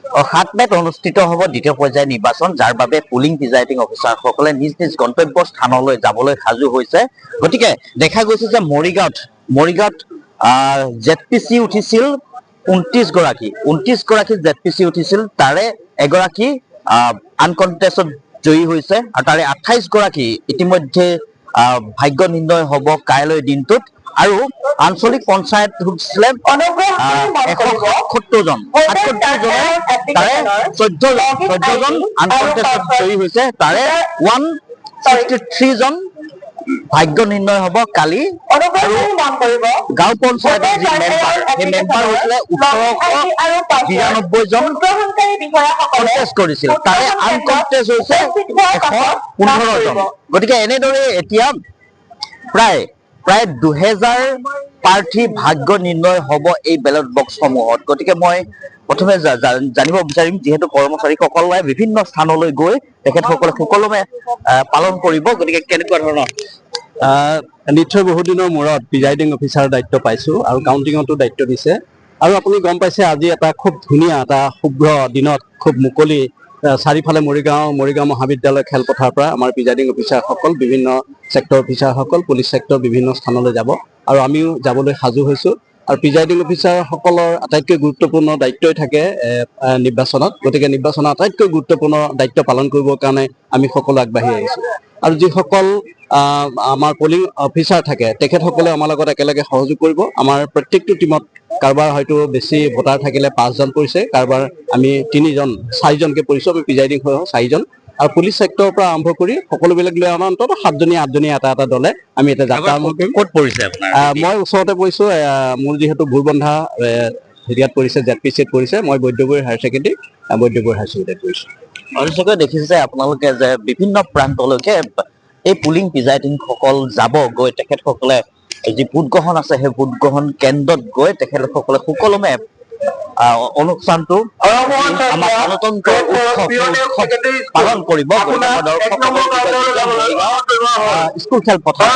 7 মেত অনুষ্ঠিত হ'ব দ্বিতীয় পৰ্যায়ৰ নিৰ্বাচন, যাৰ বাবে পুলিং প্ৰিজাইডিং অফিচাৰসকলে নিজ নিজ গন্তব্য স্থানলৈ যাবলৈ সাজু হৈছে। গতিকে দেখা গৈছে যে মৰিগাঁৱত ZPC উঠিছিল 29 গৰাকী ZPC উঠিছিল, তাৰে এগৰাকী আনকণ্টেষ্টত জয়ী হৈছে আৰু তাৰে 28 গৰাকী ইতিমধ্যে ভাগ্য নিৰ্ণয় হ'ব কাইলৈ দিনটোত। আৰু আঞ্চলিক পঞ্চায়ত হৈছিলে 177 জন, তাৰে 14 জন আনকণ্টেষ্টত জয়ী হৈছে, তাৰে 163 জন ভাগ্য নিৰ্ণয় হ'ব কালি। গাঁও পঞ্চায়তৰ যি মেম্বাৰ, সেই মেম্বাৰ হৈছিলে 1892 জন কণ্টেষ্ট কৰিছিল, তাৰে আনকণ্টেষ্ট হৈছে 115 জন। গতিকে এনেদৰে এতিয়া প্ৰায় 2000 প্ৰাৰ্থী ভাগ্য নিৰ্ণয় হ'ব এই বেলট বক্সসমূহত। গতিকে মই প্ৰথমে জানিব বিচাৰিম, যিহেতু কৰ্মচাৰীসকলে বিভিন্ন স্থানলৈ গৈ তেখেতসকলে সুকলমে পালন কৰিব, গতিকে কেনেকুৱা ধৰণৰ? নিশ্চয় বহুত দিনৰ মূৰত প্ৰিজাইডিং অফিচাৰৰ দায়িত্ব পাইছোঁ আৰু কাউণ্টিঙতো দায়িত্ব দিছে। আৰু আপুনি গম পাইছে আজি এটা খুব ধুনীয়া এটা শুভ্ৰ দিনত খুব মুকলি চাৰিফালে মৰিগাঁও মহাবিদ্যালয় খেলপথাৰৰ পৰা আমাৰ প্ৰিজাইডিং অফিচাৰসকল, বিভিন্ন ছেক্টৰ অফিচাৰসকল, পুলিচ ছেক্টৰ বিভিন্ন স্থানলৈ যাব আৰু আমিও যাবলৈ সাজু হৈছোঁ। আৰু প্ৰিজাইডিং অফিচাৰসকলৰ আটাইতকৈ গুৰুত্বপূৰ্ণ দায়িত্বই থাকে নিৰ্বাচনত। গতিকে নিৰ্বাচনৰ আটাইতকৈ গুৰুত্বপূৰ্ণ দায়িত্ব পালন কৰিবৰ কাৰণে আমি সকলো আগবাঢ়ি আহিছোঁ। আৰু যিসকল আমাৰ পলিং অফিচাৰ থাকে তেখেতসকলে আমাৰ লগত একেলগে সহযোগ কৰিব। আমাৰ প্ৰত্যেকটো টিমত কাৰোবাৰ হয়তো বেছি ভোটাৰ থাকিলে 5 জন পৰিছে, কাৰোবাৰ আমি 4জনকৈ পৰিছোঁ, আমি প্ৰিজাইডিং হৈ 4জন। আৰু পুলিচ ছেক্টৰৰ পৰা আৰম্ভ কৰি সকলোবিলাক লৈ আমাৰ অন্ততঃ 7জনীয়া 8জনীয়া এটা দলে আমি এটা যাত্ৰা আৰম্ভ কৰিম। ক'ত পৰিছে আপোনাৰ? মই ওচৰতে পৰিছোঁ, মোৰ যিহেতু ভোৰবন্ধা হেৰিয়াত পৰিছে, ZPCত পৰিছে। মই বৈদ্যগুৰি হায়াৰ ছেকেণ্ডেৰীত পৰিছোঁ। নিশ্চয়কৈ দেখিছে যে আপোনালোকে যে বিভিন্ন প্ৰান্তলৈকে এই পুলিং প্ৰিজাইডিংসকল যাব গৈ তেখেতসকলে যি ভোটগ্ৰহণ আছে সেই ভোটগ্ৰহণ কেন্দ্ৰত গৈ তেখেতসকলে সুকলমে অনুষ্ঠানটো আমাৰ গণতন্ত্ৰ উৎসৱ পালন কৰিব। স্কুল খেলপথাৰ,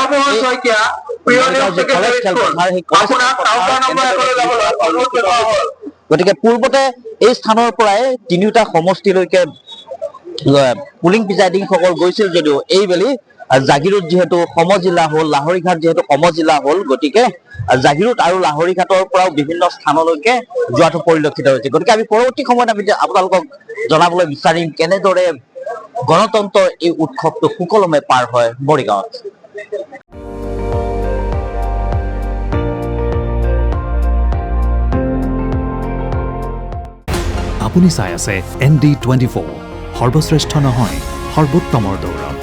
গতিকে পূৰ্বতে এই স্থানৰ পৰাই 3টা সমষ্টিলৈকে পুলিং প্ৰিজাইডিংসকল গৈছিল যদিও এইবেলি জাগিৰোড যিহেতু সমজিলা হ'ল, লাহৰীঘাট যিহেতু সমজিলা হ'ল, গতিকে জাগিৰোড আৰু লাহৰীঘাটৰ পৰাও বিভিন্ন স্থানলৈকে যোৱাটো পৰিলক্ষিত হৈছে। গতিকে আমি পৰৱৰ্তী সময়ত আমি আপোনালোকক জনাবলৈ বিচাৰিম কেনেদৰে গণতন্ত্ৰৰ এই উৎসৱটো সুকলমে পাৰ হয় মৰিগাঁৱত। আপুনি চাই আছে ND24, সৰ্বশ্ৰেষ্ঠ নহয় সৰ্বোত্তমৰ দৌৰত।